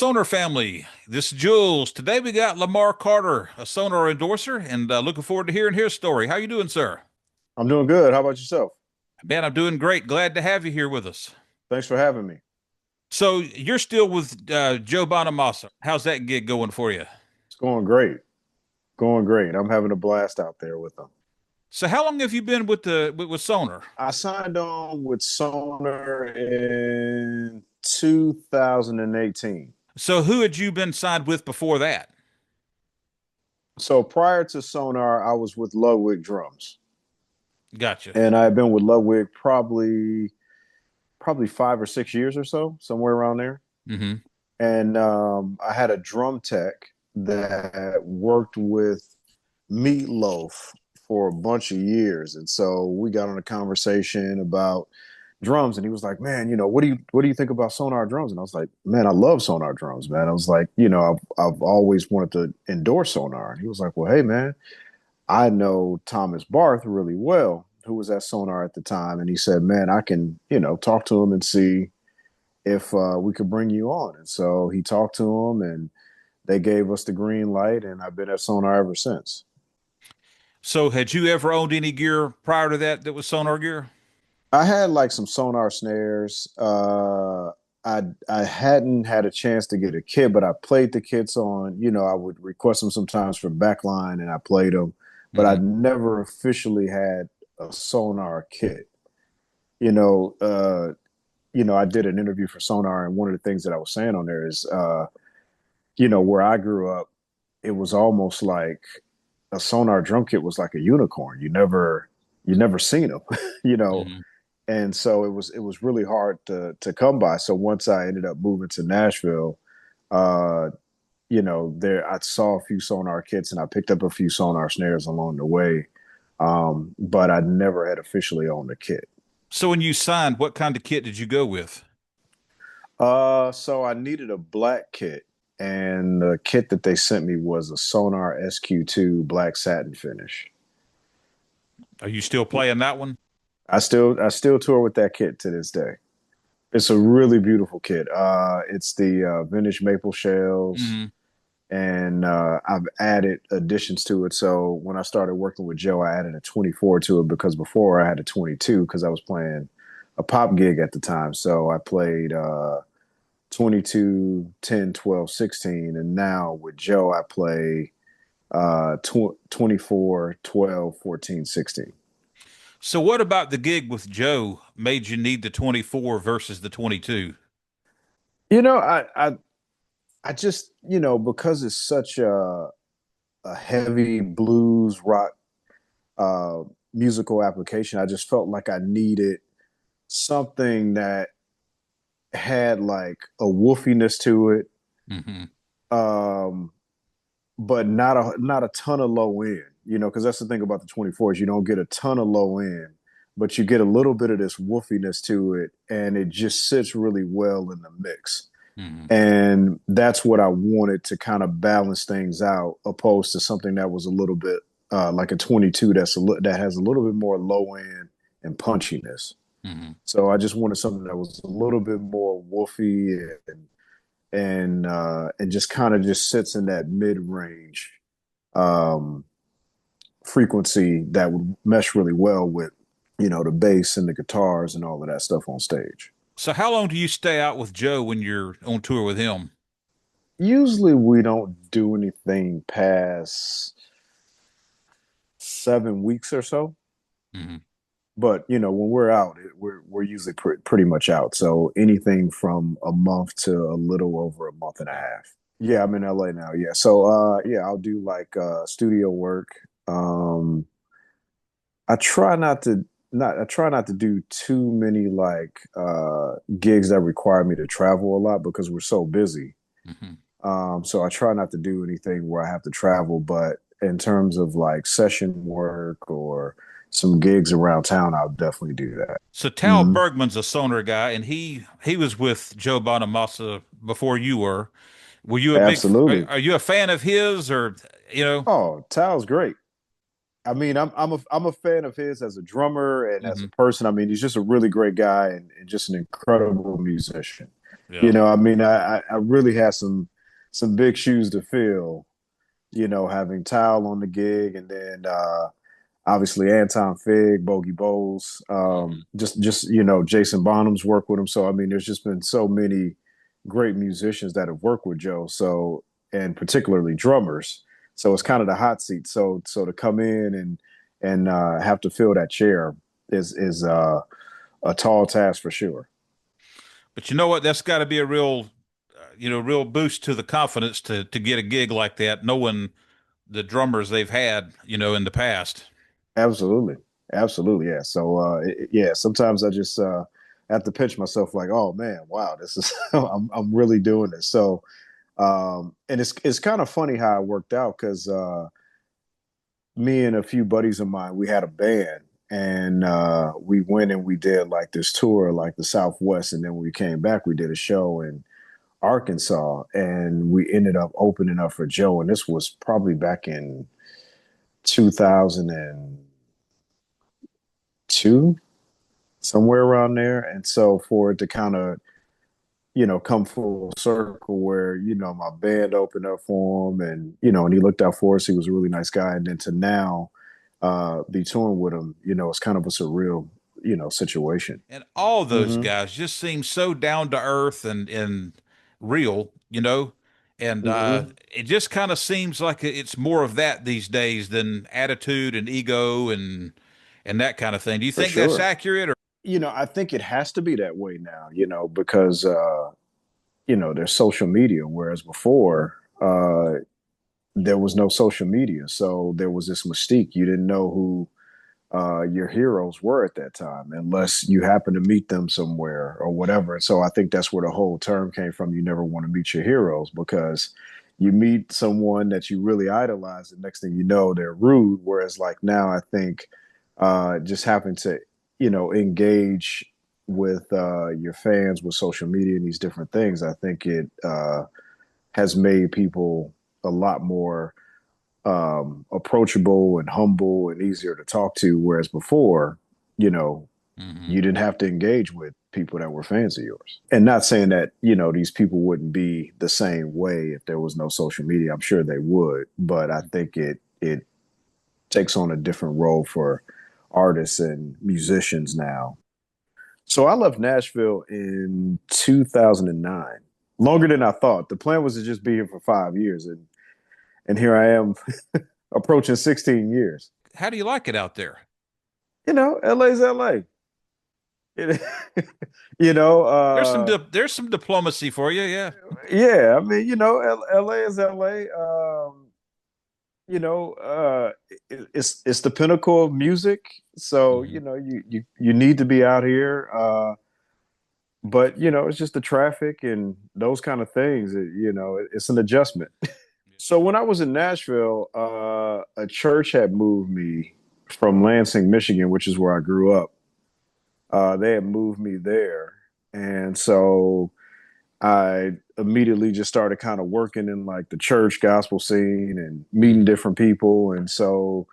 Sonor family. This is Jules. Today we got Lemar Carter, a Sonor endorser, and looking forward to hearing his story. How you doing, sir? I'm doing good. How about yourself? Man, I'm doing great. Glad to have you here with us. Thanks for having me. So you're still with Joe Bonamassa. How's that gig going for you? It's going great. Going great. I'm having a blast out there with them. So how long have you been with with Sonor? I signed on with Sonor in 2018. So who had you been signed with before that? So prior to Sonar, I was with Ludwig Drums, Gotcha. and I've been with Ludwig probably 5 or 6 years or so, somewhere around there. Hmm. And I had a drum tech that worked with Meatloaf for a bunch of years, and so we got on a conversation about drums, and he was like, "Man, what do you think about Sonar drums?" And I was like, "Man, I love Sonar drums, man." I was like, I've always wanted to endorse Sonar. And he was like, "Well, hey, man, I know Thomas Barth really well, who was at Sonar at the time, and he said, man, I can talk to him and see if we could bring you on." And so he talked to him, and they gave us the green light, and I've been at Sonar ever since. So had you ever owned any gear prior to that was Sonor gear? I had like some Sonar snares. I hadn't had a chance to get a kit, but I played the kits on. I would request them sometimes for backline, and I played them, but I Hmm. never officially had a Sonar kit. You know, uh, I did an interview for Sonar, and one of the things that I was saying on there is, where I grew up, it was almost like a Sonar drum kit was like a unicorn. You never seen them, you know. Hmm. And so it was really hard to come by. So once I ended up moving to Nashville, uh, there I saw a few Sonar kits and I picked up a few Sonar snares along the way. But I never had officially owned a kit. So when you signed, what kind of kit did you go with? So I needed a black kit, and the kit that they sent me was a Sonar SQ2 black satin finish. Are you still playing that one? I still tour with that kit to this day. It's a really beautiful kit. It's the vintage maple shells, Hmm. and I've added additions to it. So when I started working with Joe, I added a 24 to it because before I had a 22 because I was playing a pop gig at the time. So I played 22, 10, 12, 16, and now with Joe, I play 24, 12, 14, 16. So what about the gig with Joe made you need the 24 versus the 22? You know, I just, because it's such a heavy blues rock uh, musical application, I just felt like I needed something that had like a woofiness to it, Hmm. um, but not a ton of low end. Because that's the thing about the 24s, you don't get a ton of low end, but you get a little bit of this woofiness to it, and it just sits really well in the mix. Hmm. And that's what I wanted to kind of balance things out, opposed to something that was a little bit like a 22 that has a little bit more low end and punchiness. Hmm. So I just wanted something that was a little bit more woofy and just kind of just sits in that mid range um, frequency that would mesh really well with the bass and the guitars and all of that stuff on stage. So how long do you stay out with Joe when you're on tour with him? Usually we don't do anything past 7 weeks or so. Hmm. But when we're out, we're usually pretty much out. So anything from a month to a little over a month and a half. Yeah, I'm in LA now. Yeah. So yeah, I'll do like studio work. Um I try not to do too many like gigs that require me to travel a lot because we're so busy. Hmm. So I try not to do anything where I have to travel, but in terms of like session work or some gigs around town, I'll definitely do that. So Tal Hmm. Bergman's a Sonor guy, and he was with Joe Bonamassa before you were. Were you a big? Absolutely. Are you a fan of his, or you know? Oh, Tal's great. I mean, I'm a fan of his as a drummer and as a Hmm. person. I mean, he's just a really great guy and just an incredible musician. Yeah. I mean, I really had some big shoes to fill, having Towel on the gig and then obviously Anton Fig, Bogey Bowles, Hmm. just Jason Bonham's work with him. So I mean, there's just been so many great musicians that have worked with Joe. So and particularly drummers. So it's kind of the hot seat. So to come in and have to fill that chair is a tall task for sure. But you know what? That's got to be a real, real boost to the confidence to get a gig like that, knowing the drummers they've had, in the past. Absolutely, absolutely, yeah. So yeah, sometimes I just have to pinch myself like, oh man, wow, this is I'm really doing this. So and it's kind of funny how it worked out because me and a few buddies of mine, we had a band and we went and we did like this tour, like the Southwest, and then when we came back, we did a show in Arkansas, and we ended up opening up for Joe, and this was probably back in 2002, somewhere around there. And so for it to kind of come full circle where, my band opened up for him and, and he looked out for us. He was a really nice guy. And then to now be touring with him, it's kind of a surreal, situation. And all those Mm-hmm. guys just seem so down to earth and real, and Mm-hmm. it just kind of seems like it's more of that these days than attitude and ego and that kind of thing. Do you For think that's sure. accurate or? I think it has to be that way now, because, there's social media, whereas before, there was no social media. So there was this mystique. You didn't know who your heroes were at that time, unless you happen to meet them somewhere or whatever. And so I think that's where the whole term came from. You never want to meet your heroes because you meet someone that you really idolize, and next thing you know, they're rude. Whereas like now, I think just having to, engage with your fans with social media and these different things, I think it has made people a lot more approachable and humble and easier to talk to. Whereas before, you know, Mhm. you didn't have to engage with people that were fans of yours. And not saying that, these people wouldn't be the same way if there was no social media. I'm sure they would, but I think it takes on a different role for artists and musicians now. So I left Nashville in 2009. Longer than I thought. The plan was to just be here for 5 years, and here I am approaching 16 years. How do you like it out there? LA's LA. It, you know, uh, There's some diplomacy for you, yeah. yeah, I mean, LA is LA. It's the pinnacle of music. So, Hmm. you need to be out here. But it's just the traffic and those kind of things. It's an adjustment. So when I was in Nashville, a church had moved me from Lansing, Michigan, which is where I grew up. They had moved me there, and so I immediately just started kind of working in like the church gospel scene and meeting Hmm. different people. And so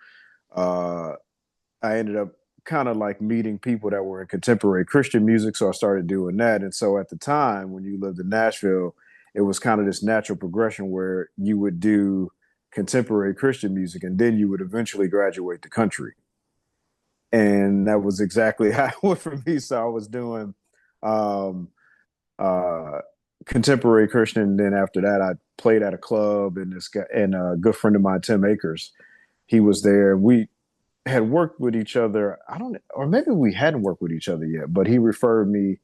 uh, I ended up kind of like meeting people that were in contemporary Christian music. So I started doing that. And so at the time when you lived in Nashville, it was kind of this natural progression where you would do contemporary Christian music and then you would eventually graduate to country. And that was exactly how it went for me. So I was doing um, uh, contemporary Christian. And then after that, I played at a club, and this guy and a good friend of mine, Tim Akers, he was there. We had worked with each other. I don't, or maybe we hadn't worked with each other yet, but he referred me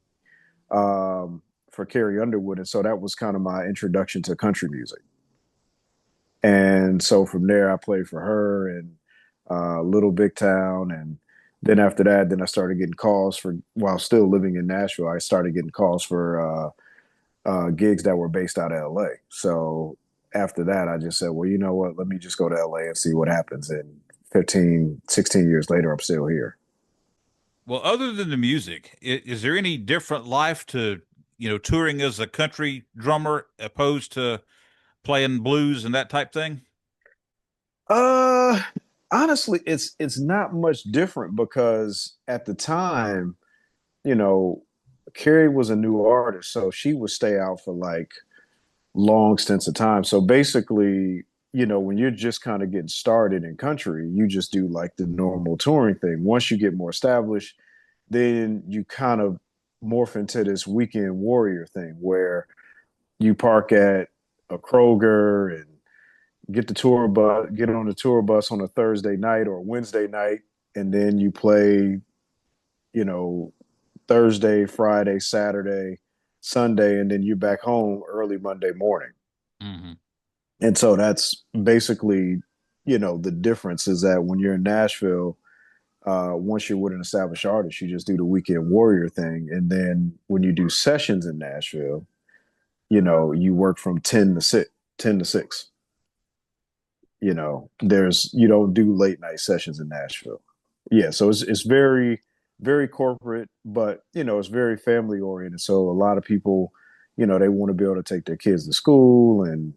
for Carrie Underwood, and so that was kind of my introduction to country music. And so from there, I played for her and Little Big Town, and then after that, then I started getting calls for while still living in Nashville. I started getting calls for gigs that were based out of LA. So after that, I just said, well, you know what? Let me just go to LA and see what happens. And 15, 16 years later, I'm still here. Well, other than the music, is there any different life to, touring as a country drummer opposed to playing blues and that type thing? Uh, Honestly, it's not much different because at the time, you know, Carrie was a new artist, so she would stay out for like long stints of time. So basically, when you're just kind of getting started in country, you just do like the normal touring thing. Once you get more established, then you kind of morph into this weekend warrior thing where you park at a Kroger and get on the tour bus on a Thursday night or Wednesday night, and then you play, you know, Thursday, Friday, Saturday, Sunday, and then you're back home early Monday morning. Hmm. And so that's basically, the difference is that when you're in Nashville, once you're with an established artist, you just do the weekend warrior thing. And then when you do sessions in Nashville, you work from 10 to 6, 10 to 6. You don't do late night sessions in Nashville. Yeah, so it's very, very corporate, but it's very family oriented. So a lot of people, they want to be able to take their kids to school and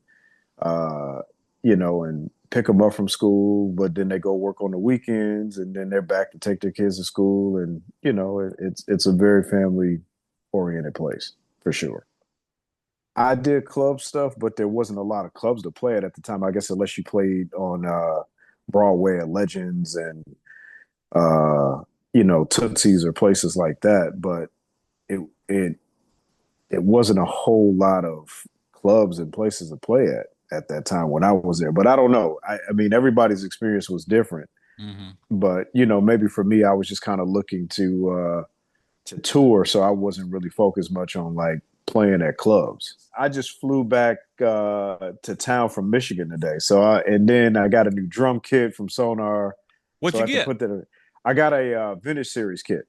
uh, and pick them up from school, but then they go work on the weekends and then they're back to take their kids to school. And, it's a very family oriented place for sure. I did club stuff, but there wasn't a lot of clubs to play at the time. I guess unless you played on Broadway at Legends and uh, Tootsie's or places like that. But it it it wasn't a whole lot of clubs and places to play at that time when I was there. But I don't know. I mean, everybody's experience was different. Hmm. But maybe for me, I was just kind of looking to tour, so I wasn't really focused much on like playing at clubs. I just flew back to town from Michigan today, and then I got a new drum kit from Sonar, What'd so I you had to get? put that. I got a vintage series kit,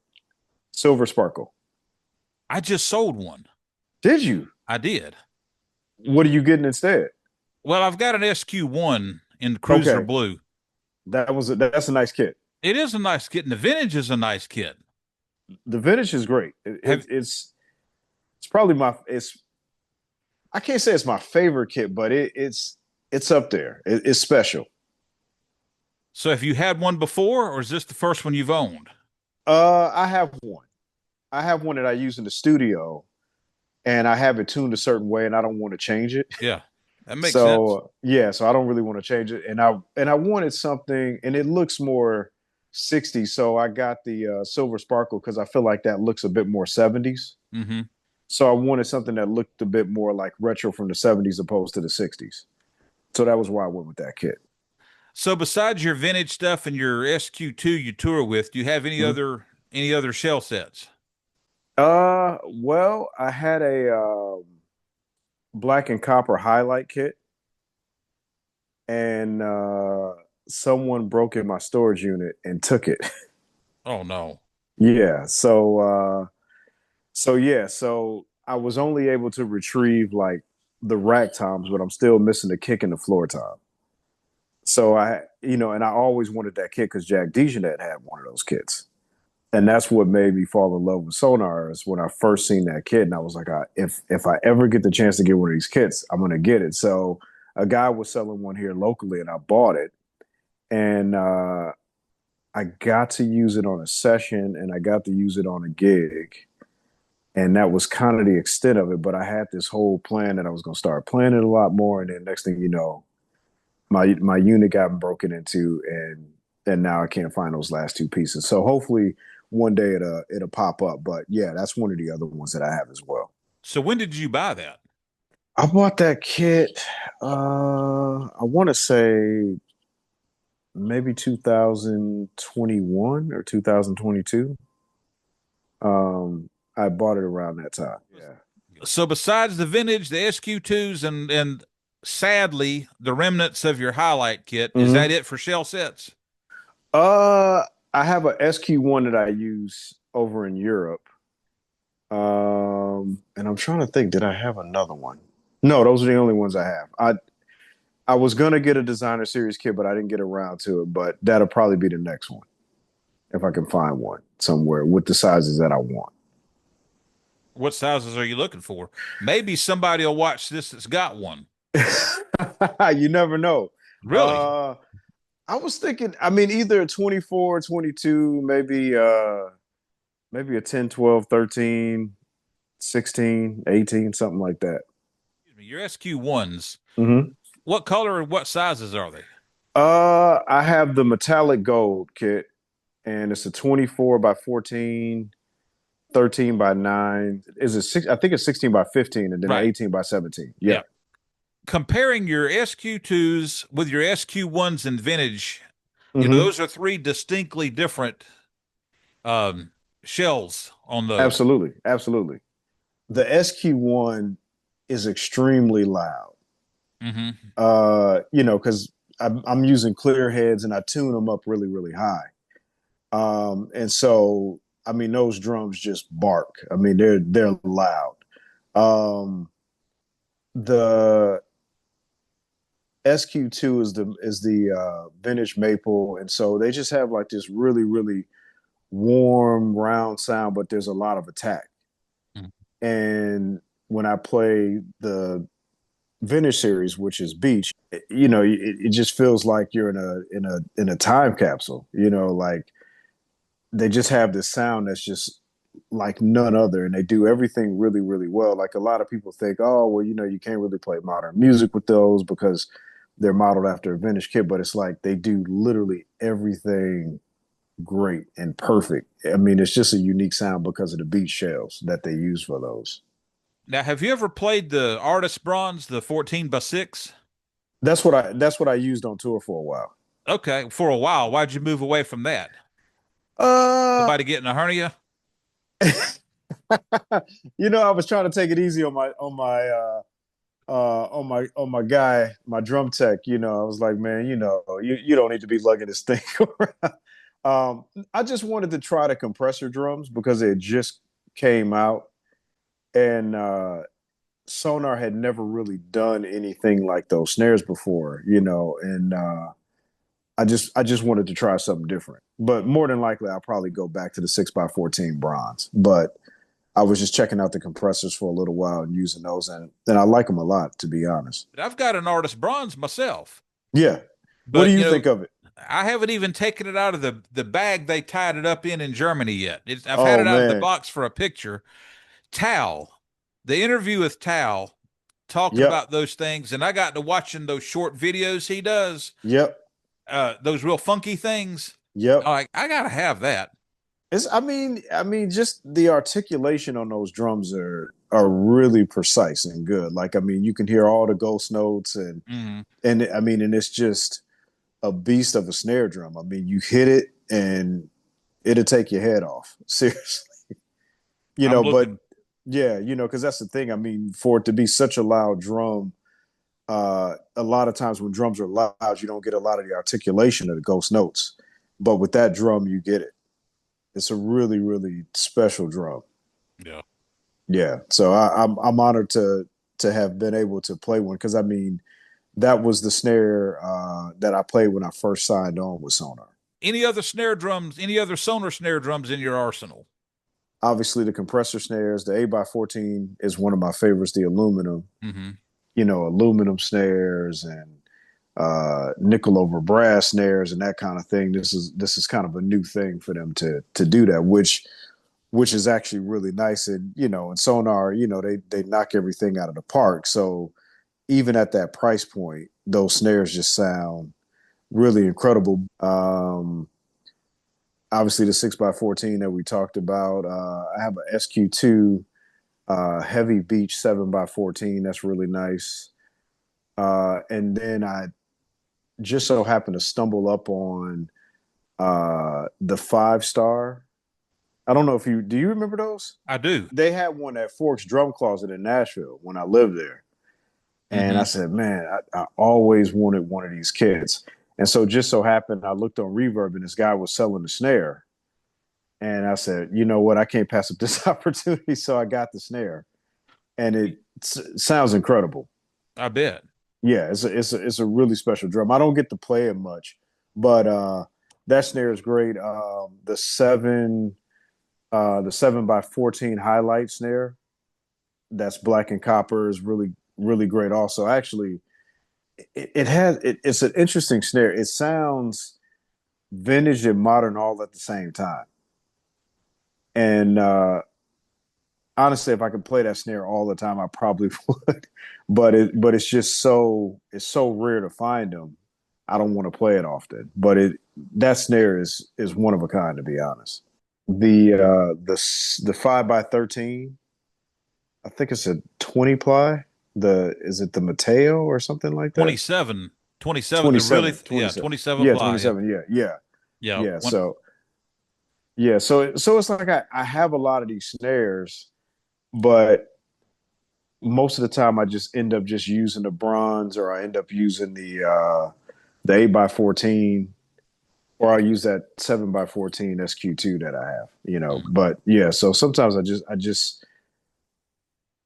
Silver Sparkle. I just sold one. Did you? I did. What are you getting instead? Well, I've got an SQ1 in Cruiser Okay, Blue. that's a nice kit. It is a nice kit, and the vintage is a nice kit. The vintage is great. Have It's probably it's I can't say it's my favorite kit, but it's up there. It's special. so have you had one before, or is this the first one you've owned? I have one. I have one that I use in the studio, and I have it tuned a certain way, and I don't want to change it. Yeah, that makes sense. So yeah, so I don't really want to change it, and I wanted something, and it looks more 60s. So I got the Silver Sparkle because I feel like that looks a bit more 70s. Hmm. So I wanted something that looked a bit more like retro from the 70s opposed to the 60s. So that was why I went with that kit. So besides your vintage stuff and your SQ2 you tour with, do you have Mhm. any other shell sets? Well, I had a black and copper highlight kit, and someone broke in my storage unit and took it. Oh no. Yeah, so I was only able to retrieve like the rack toms, but I'm still missing the kick and the floor tom. So and I always wanted that kit because Jack DeJohnette had one of those kits. And that's what made me fall in love with Sonar is when I first seen that kit, and I was like, if I ever get the chance to get one of these kits, I'm gonna get it. So a guy was selling one here locally, and I bought it, and I got to use it on a session, and I got to use it on a gig, and that was kind of the extent of it. But I had this whole plan that I was gonna start playing it a lot more, and then next thing you know, my unit got broken into, and now I can't find those last two pieces. So hopefully one day it'll pop up. But yeah, that's one of the other ones that I have as well. So when did you buy that? I bought that kit. I want to say maybe 2021 or 2022. I bought it around that time. Yeah. So besides the vintage, the SQ2s, and sadly the remnants of your highlight kit, is that Hmm. it for shell sets? Uh, I have a SQ1 that I use over in Europe. And I'm trying to think, did I have another one? No, those are the only ones I have. I was gonna get a designer series kit, but I didn't get around to it. But that'll probably be the next one if I can find one somewhere with the sizes that I want. What sizes are you looking for? Maybe somebody will watch this that's got one. You never know. Really? Uh, I was thinking, I mean, either a 24, 22, maybe a 10, 12, 13. 16, 18, something like that. Your SQ1s, Hmm. what color and what sizes are they? I have the metallic gold kit, and it's a 24 by 14, 13 by 9. Is it six? I think it's 16 by 15, and then an Right. 18 by 17. Yeah, Yeah. Comparing your SQ2s with your SQ1s in vintage, hmm, those are three distinctly different um, shells on those. absolutely, absolutely. The SQ1 is extremely loud. Hmm. Because I'm using clear heads and I tune them up really, really high. And so, I mean, those drums just bark. I mean, they're loud. Um, the SQ2 is the vintage maple, and so they just have like this really, really warm, round sound, but there's a lot of attack. And when I play the vintage series, which is Beach, it just feels like you're in a time capsule. Like they just have this sound that's just like none other, and they do everything really, really well. Like a lot of people think, oh, well, you can't really play modern music with those because they're modeled after a vintage kit, but it's like they do literally everything great and perfect. I mean, it's just a unique sound because of the beat shells that they use for those. Now, have you ever played the Artist Bronze, the 14 by 6? That's what I used on tour for a while. Okay, for a while. Why'd you move away from that? Uh, Somebody getting a hernia? I was trying to take it easy on my guy, my drum tech. I was like, man, you don't need to be lugging this thing around. I just wanted to try the compressor drums because it just came out, and Sonor had never really done anything like those snares before, and I just wanted to try something different. But more than likely, I'll probably go back to the 6x14 bronze. But I was just checking out the compressors for a little while and using those, and I like them a lot, to be honest. I've got an Artist Bronze myself, Yeah. What do but you think of it? I haven't even taken it out of the bag they tied it up in Germany yet. I've had Oh it out of the man. box for a picture. Tal, the interview with Tal talking Yep. about those things, and I got to watching those short videos he does, Yep. those real funky things. Yep. I gotta have that. I mean, just the articulation on those drums are really precise and good. Like, I mean, you can hear all the ghost notes Hmm. and I mean, and it's just a beast of a snare drum. I mean, you hit it and it'll take your head off. Seriously. I'm But looking. yeah, because that's the thing. I mean, for it to be such a loud drum, a lot of times when drums are loud, you don't get a lot of the articulation of the ghost notes. But with that drum, you get it. It's a really, really special drum. Yeah. Yeah. So I'm honored to have been able to play one because I mean that was the snare that I played when I first signed on with Sonar. Any other snare drums? Any other Sonor snare drums in your arsenal? Obviously, the compressor snares, the 8x14 is one of my favorites. The aluminum, Hmm. aluminum snares and nickel over brass snares and that kind of thing. This is kind of a new thing for them to do that, which is actually really nice. And and Sonar, they knock everything out of the park. So even at that price point, those snares just sound really incredible. Obviously, the 6x14 that we talked about. I have a SQ2 heavy beach 7x14. That's really nice. And then I just so happened to stumble up on the 5 star. I don't know if do you remember those? I do. They had one at Forks Drum Closet in Nashville when I lived there. And I Hmm. said, man, I always wanted one of these kits. And so just so happened, I looked on Reverb and this guy was selling the snare. And I said, you know what? I can't pass up this opportunity. So I got the snare and it sounds incredible. I bet. Yeah, it's a really special drum. I don't get to play it much, but that snare is great. The 7x14 highlight snare that's black and copper is really really great. Also, actually, it's an interesting snare. It sounds vintage and modern all at the same time, and honestly, if I could play that snare all the time, I probably would. But it's just so rare to find them. I don't want to play it often. But it that snare is one of a kind, to be honest. The 5x13, I think it's a 20 ply. The is it the Mateo or something like that? 27, 27 to really, 27, yeah, 27. 27 Yeah, ply. Yeah. 27. Yeah, yeah, Yeah. yeah. One, So it's like I have a lot of these snares, but most of the time I just end up just using the bronze, or I end up using the 8x14, or I use that 7x14 SQ2 that I have, mm. But yeah, so sometimes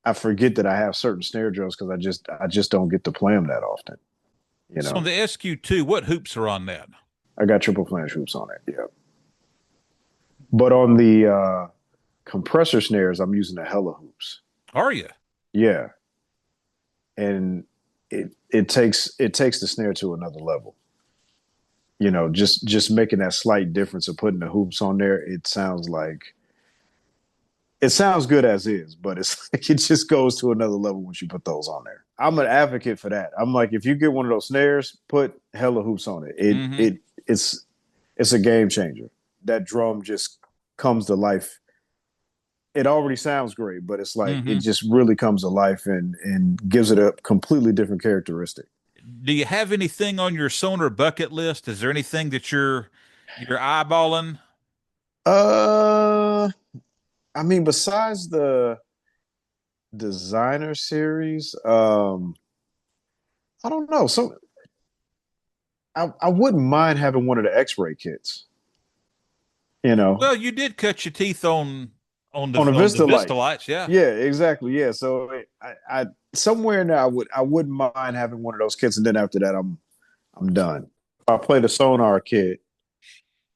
I forget that I have certain snare drums because I just don't get to play them that often, you So on know. the SQ2, what hoops are on that? I got triple flange hoops on it, yeah. But on the compressor snares, I'm using the hella hoops. Are you? Yeah, and it takes the snare to another level. Just making that slight difference of putting the hoops on there, it sounds good as is, but it's like it just goes to another level once you put those on there. I'm an advocate for that. I'm like, if you get one of those snares, put hella hoops on it. Mm-hmm. It's a game changer. That drum just comes to life. It already sounds great, but it's like it Mm-hmm. just really comes to life and gives it a completely different characteristic. Do you have anything on your Sonar bucket list? Is there anything that you're eyeballing? Uh, I mean, besides the designer series, I don't know. I wouldn't mind having one of the X-ray kits, you know, Well, you did cut your teeth on a on the Vista Vista Light. lights, yeah. Yeah, exactly. Yeah, so I somewhere in there I wouldn't mind having one of those kits, and then after that I'm done. I played a Sonar kit.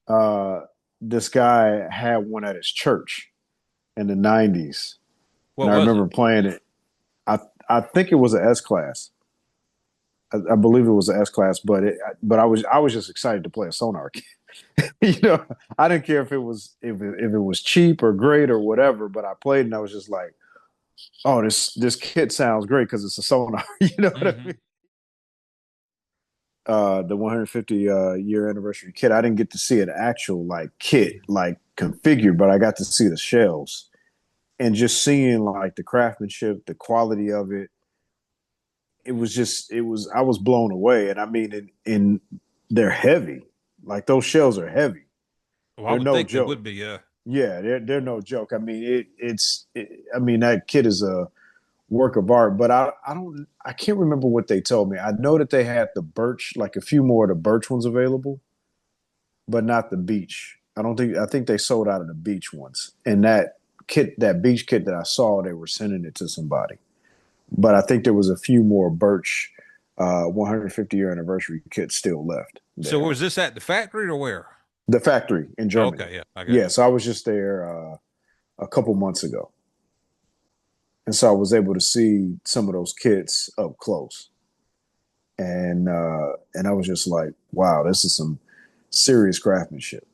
Uh, this guy had one at his church in the '90s, and What I was it? remember playing it. I I think it was an S class. I believe it was an S class, but I was just excited to play a Sonar kit. I didn't care if it was cheap or great or whatever, but I played and I was just like, oh, this kit sounds great because it's a Sonar. You know what I Mm-hmm. mean? The 150 year anniversary kit. I didn't get to see an actual like kit like configured, but I got to see the shells and just seeing like the craftsmanship, the quality of it. It was I was blown away, and I mean, in they're heavy. Like those shells are heavy. Well, I They're would no think they joke. would be, yeah. Yeah, they're no joke. I mean, I mean, that kit is a work of art, but I can't remember what they told me. I know that they had the birch, like a few more of the birch ones available, but not the beach. I think they sold out of the beach ones. And that beach kit that I saw, they were sending it to somebody. But I think there was a few more birch 150 year anniversary kits still left So there. was this at the factory or where? The factory in Germany. Okay, yeah, I got Yeah, you. so I was just there a couple months ago. And so I was able to see some of those kits up close. And I was just like, wow, this is some serious craftsmanship.